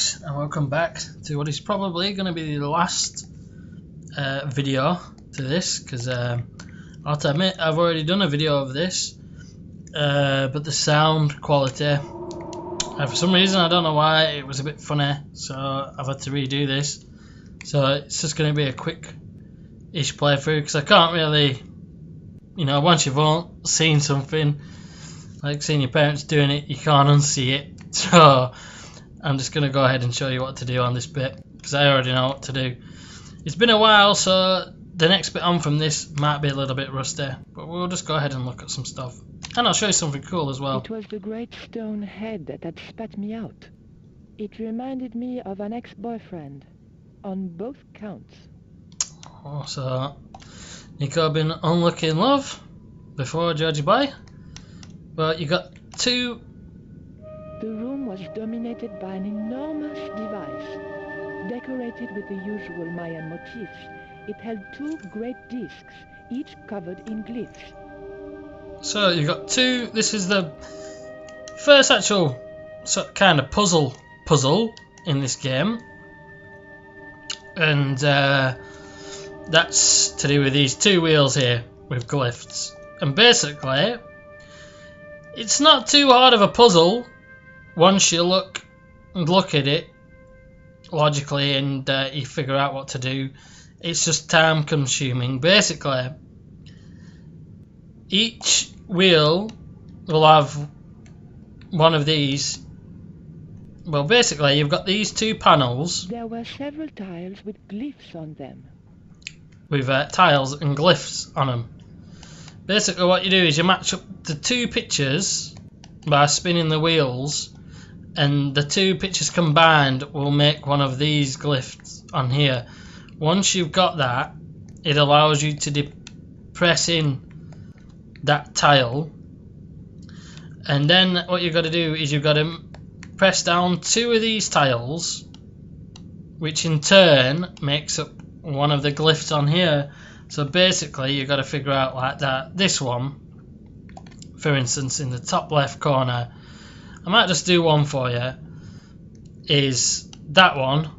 folks, and welcome back to what is probably going to be the last video to this, because I have to admit I've already done a video of this, but the sound quality, for some reason, I don't know why, it was a bit funny, so I've had to redo this. So it's just going to be a quick-ish playthrough, because I can't really, you know, once you've all seen something, like seeing your parents doing it, you can't unsee it. So I'm just going to go ahead and show you what to do on this bit, because I already know what to do. It's been a while, so the next bit on from this might be a little bit rusty, but we'll just go ahead and look at some stuff. And I'll show you something cool as well. It was the great stone head that had spat me out. It reminded me of an ex-boyfriend, on both counts. Oh, so Nico been unlucky in love before Georgie Boy. But you got two. The room was dominated by an enormous device, decorated with the usual Mayan motifs. It held two great discs, each covered in glyphs. So you got two. This is the first actual sort of kind of puzzle in this game, and that's to do with these two wheels here with glyphs. And basically, it's not too hard of a puzzle once you look at it logically and you figure out what to do. It's just time consuming. Basically, each wheel will have one of these. Well, basically, you've got these two panels. There were several tiles with glyphs on them. With tiles and glyphs on them. Basically, what you do is you match up the two pictures by spinning the wheels, and the two pictures combined will make one of these glyphs on here. Once you've got that, it allows you to press in that tile, and then what you've got to do is you've got to press down two of these tiles, which in turn makes up one of the glyphs on here. So basically you've got to figure out like that. This one, for instance, in the top left corner, I might just do one for you, is that one,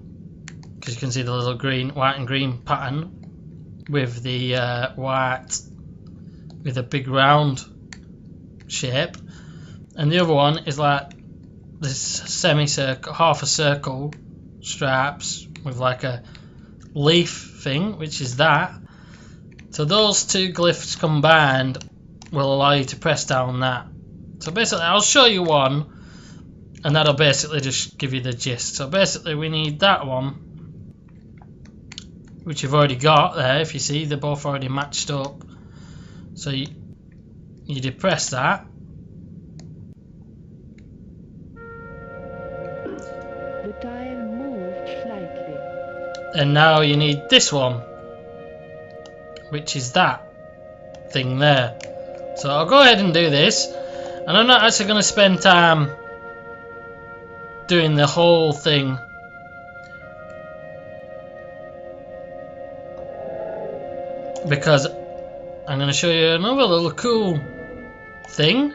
because you can see the little white and green pattern with the white with a big round shape, and the other one is like this semicircle, half a circle stripes with like a leaf thing, which is that. So those two glyphs combined will allow you to press down that. So basically, I'll show you one, and that'll basically just give you the gist. So basically, we need that one, which you've already got there. If you see, they're both already matched up. So you depress that. The tile moved slightly. And now you need this one, which is that thing there. So I'll go ahead and do this, and I'm not actually going to spend time doing the whole thing, because I'm going to show you another little cool thing.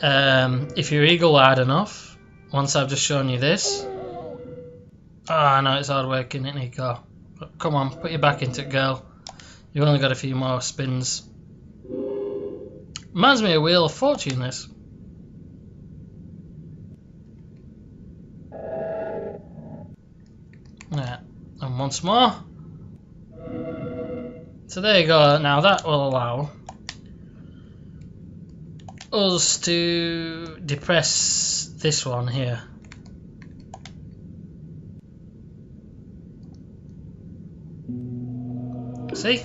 If you're eagle-eyed enough, once I've just shown you this. Oh, I know it's hard work, isn't it, Nico? But come on, put your back into it, girl. You've only got a few more spins. Reminds me of Wheel of Fortune, this. Yeah, and once more. So there you go. Now that will allow us to depress this one here. See?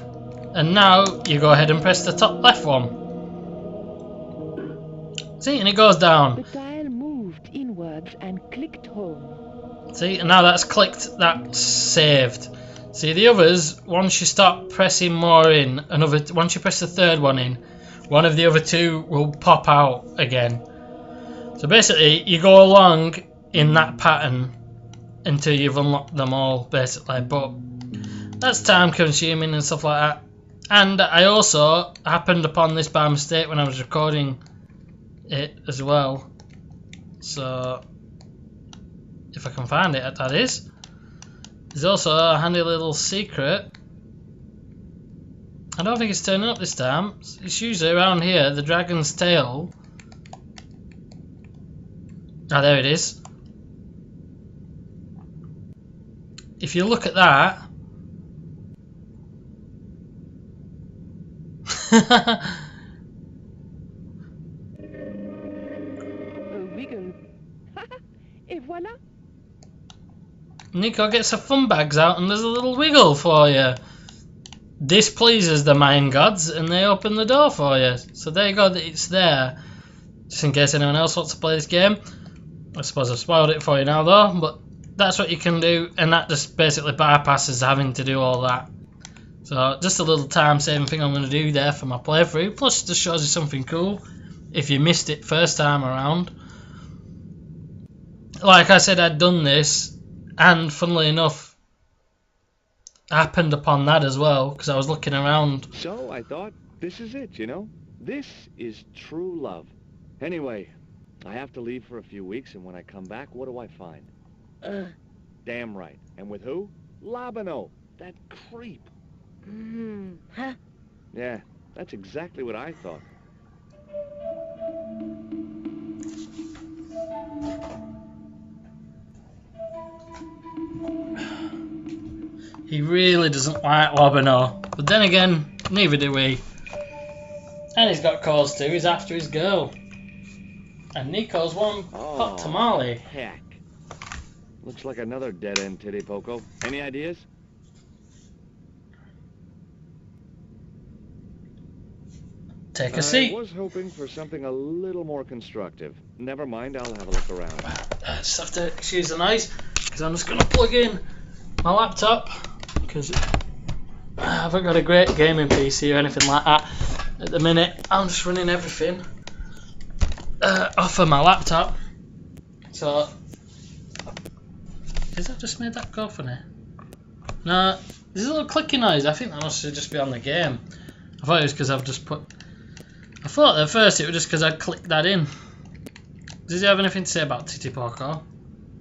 And now you go ahead and press the top left one. See? And it goes down. The tile moved inwards and clicked home. See? And now that's clicked, that's saved. See, the others, once you start pressing more in, once you press the third one in, one of the other two will pop out again. So basically, you go along in that pattern until you've unlocked them all, basically. But that's time consuming and stuff like that. And I also happened upon this by mistake when I was recording it as well. So if I can find it, that is. There's also a handy little secret. I don't think it's turning up this time. It's usually around here, the dragon's tail. Ah, there it is. If you look at that... Wiggle. Et voilà. Nico gets her fun bags out and there's a little wiggle for you. This pleases the Mayan gods and they open the door for you. So there you go, it's there. Just in case anyone else wants to play this game. I suppose I've spoiled it for you now though, but that's what you can do, and that just basically bypasses having to do all that. So just a little time saving thing I'm going to do there for my playthrough, plus it just shows you something cool if you missed it first time around. Like I said, I'd done this, and funnily enough happened upon that as well, because I was looking around. So I thought, this is it, you know? This is true love. Anyway, I have to leave for a few weeks, and when I come back, what do I find? Damn right. And with who? Labano, that creep. Huh? Yeah, that's exactly what I thought. He really doesn't like Labano, but then again, neither do we. And he's got cause to, he's after his girl. And Nico's one hot tamale. Heck. Looks like another dead-end titty, Poco. Any ideas? Take a seat. I was hoping for something a little more constructive. Never mind, I'll have a look around. Just have to excuse the noise, because I'm just going to plug in my laptop, because I haven't got a great gaming PC or anything like that at the minute. I'm just running everything off of my laptop. So, has that just made that go funny? No, there's a little clicking noise. I think that must just be on the game. I thought it was because I've just put... I thought at first it was just because I'd clicked that in. Does he have anything to say about Titty Poco?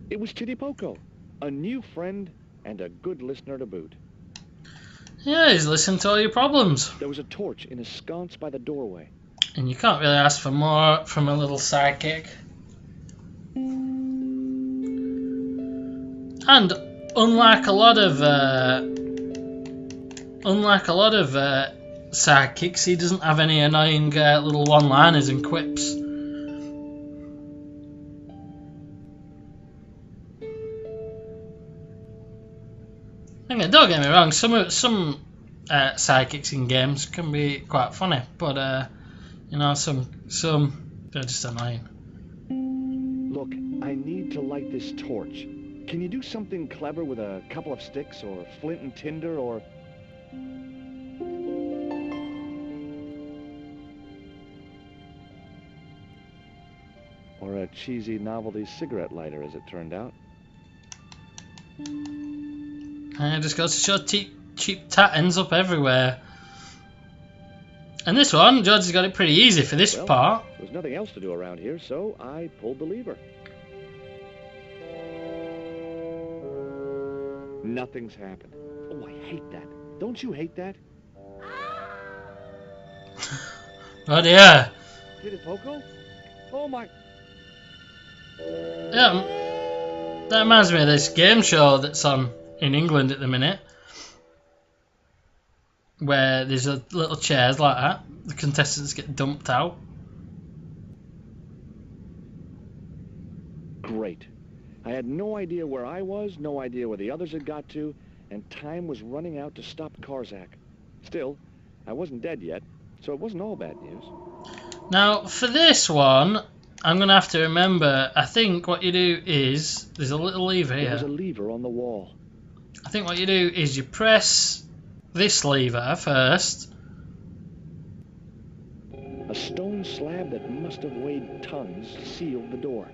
It was Titty Poco, a new friend and a good listener to boot. Yeah, he's listened to all your problems. There was a torch in a sconce by the doorway. And you can't really ask for more from a little sidekick. And unlike a lot of sidekicks, he doesn't have any annoying little one-liners and quips. Okay, don't get me wrong, some sidekicks in games can be quite funny, but you know, some they're just annoying. Look, I need to light this torch. Can you do something clever with a couple of sticks or flint and tinder or... or a cheesy novelty cigarette lighter, as it turned out. And it just goes to show cheap tat ends up everywhere. And this one, George has got it pretty easy for this part. There's nothing else to do around here, so I pulled the lever. Nothing's happened. Oh, I hate that. Don't you hate that? Oh dear. Did it, Poco? Oh my... Yeah, that reminds me of this game show that's on in England at the minute, where there's a little chairs like that. The contestants get dumped out. Great. I had no idea where I was, no idea where the others had got to, and time was running out to stop Karzak. Still, I wasn't dead yet, so it wasn't all bad news. Now, for this one, I'm going to have to remember, I think what you do is, there's a little lever here. There's a lever on the wall. I think what you do is you press this lever first. A stone slab that must have weighed tons sealed the door.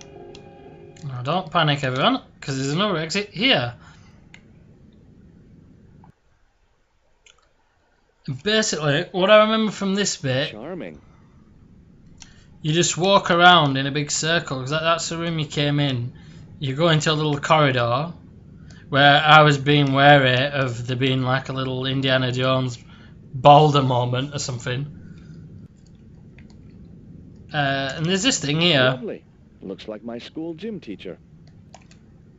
Now don't panic everyone, because there's another exit here. And basically, what I remember from this bit, Charming. you just walk around in a big circle, because that's the room you came in. you go into a little corridor where I was being wary of there being like a little Indiana Jones boulder moment or something. And there's this thing here. Lovely. Looks like my school gym teacher.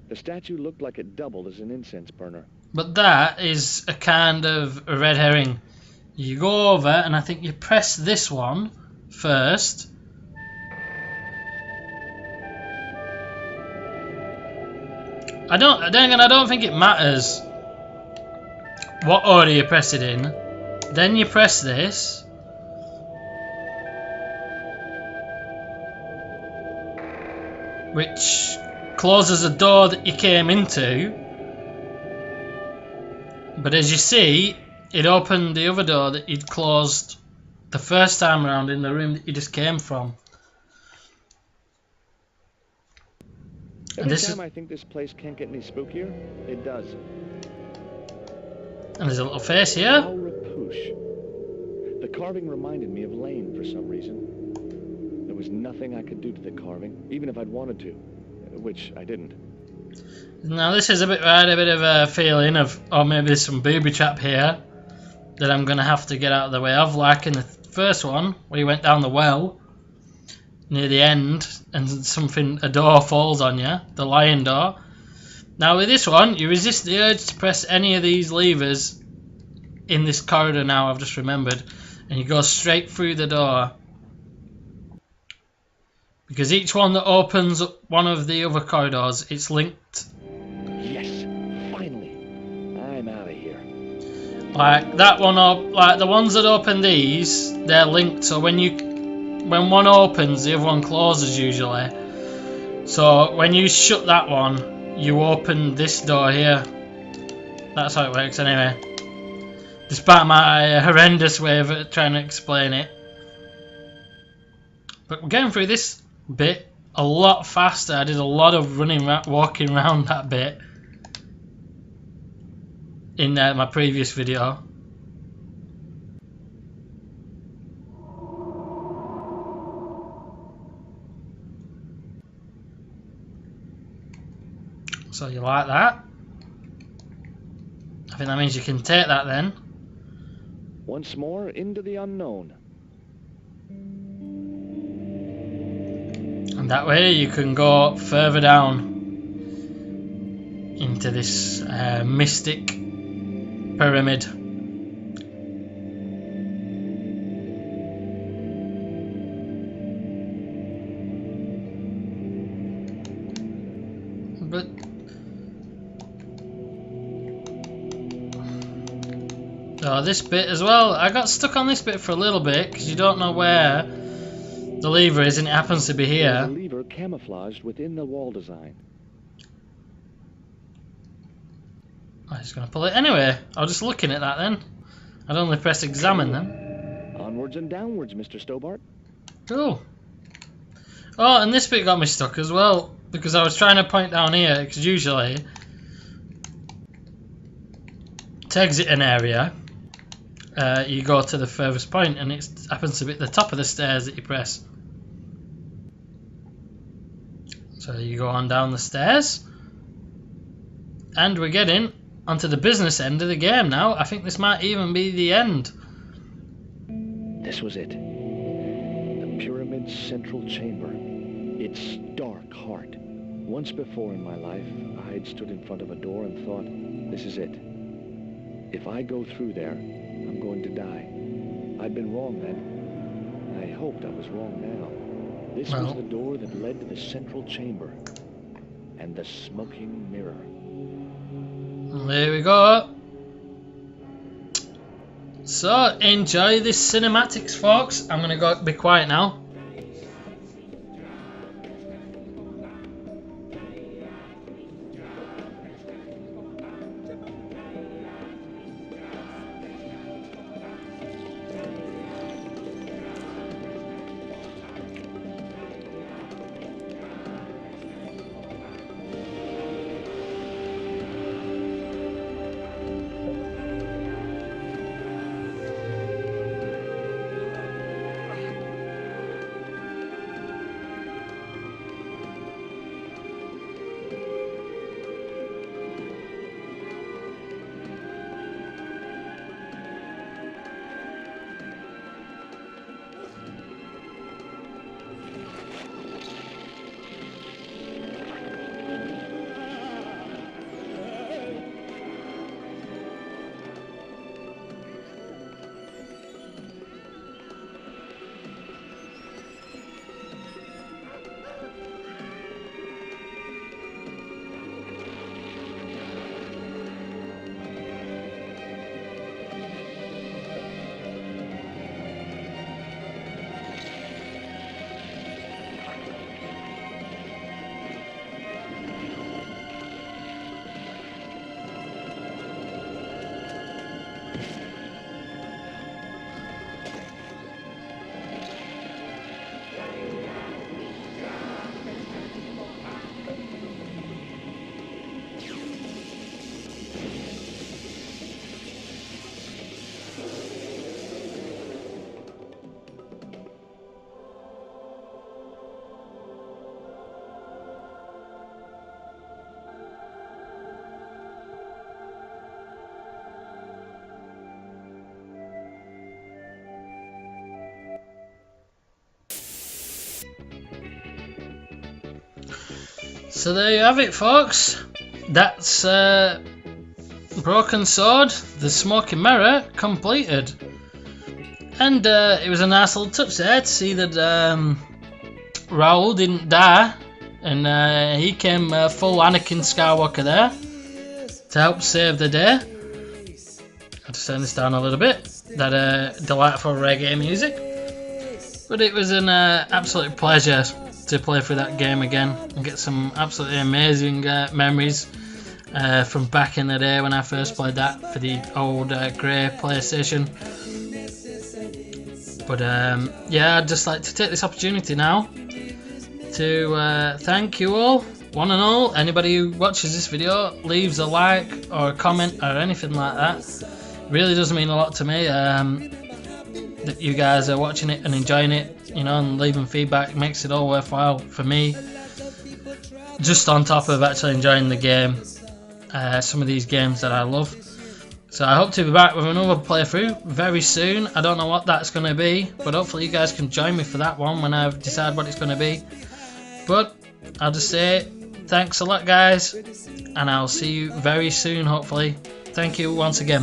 The statue looked like it doubled as an incense burner. But that is a kind of a red herring. You go over and I think you press this one first. I don't think it matters what order you press it in. Then you press this. Which closes a door that you came into. But as you see, it opened the other door that you'd closed the first time around in the room that you just came from. Every time I think this place can't get any spookier, it does. And there's a little face here. Al Rapouche. The carving reminded me of Lane for some reason. There was nothing I could do to the carving, even if I'd wanted to, which I didn't. Now this is a bit of a feeling of, oh, maybe there's some booby trap here that I'm gonna have to get out of the way of, like in the first one where you went down the well near the end and a door falls on you, the lion door. Now with this one, you resist the urge to press any of these levers in this corridor now, I've just remembered, and you go straight through the door. Because each one that opens up one of the other corridors, it's linked. Yes, finally. I'm out of here. Like that one, like the ones that open these, they're linked. So when one opens, the other one closes usually. So when you shut that one, you open this door here. That's how it works anyway. Despite my horrendous way of trying to explain it. But we're going through this bit a lot faster. I did a lot of walking around that bit in my previous video. So you like that? I think that means you can take that then. Once more into the unknown. And that way you can go further down into this mystic pyramid. But this bit as well, I got stuck on this bit for a little bit because you don't know where the lever is, and it happens to be here. There's a lever camouflaged within the wall design. I'm just going to pull it anyway. I was just looking at that then. I'd only press examine then. Onwards and downwards, Mr. Stobart. Cool. Oh, and this bit got me stuck as well, because I was trying to point down here, because usually to exit an area, you go to the furthest point, and it happens to be at the top of the stairs that you press. So you go on down the stairs, and we're getting onto the business end of the game now. I think this might even be the end. This was it. The pyramid's central chamber. Its dark heart. Once before in my life, I had stood in front of a door and thought, this is it. If I go through there, I'm going to die. I'd been wrong then. I hoped I was wrong now. This was the door that led to the central chamber. And the smoking mirror. There we go. So, enjoy this cinematics, folks. I'm going to go be quiet now. So there you have it, folks. That's Broken Sword, The Smoking Mirror, completed. And it was a nice little touch there to see that Raoul didn't die, and he came full Anakin Skywalker there to help save the day. I'll just turn this down a little bit. That delightful reggae music. But it was an absolute pleasure to play through that game again and get some absolutely amazing memories from back in the day when I first played that for the old grey PlayStation. But yeah, I'd just like to take this opportunity now to thank you all, one and all. Anybody who watches this video, leaves a like or a comment or anything like that, really does mean a lot to me. That you guys are watching it and enjoying it, you know, and leaving feedback makes it all worthwhile for me. Just on top of actually enjoying the game, some of these games that I love. So I hope to be back with another playthrough very soon. I don't know what that's going to be, but hopefully you guys can join me for that one when I decide what it's going to be. But I'll just say thanks a lot, guys, and I'll see you very soon, hopefully. Thank you once again.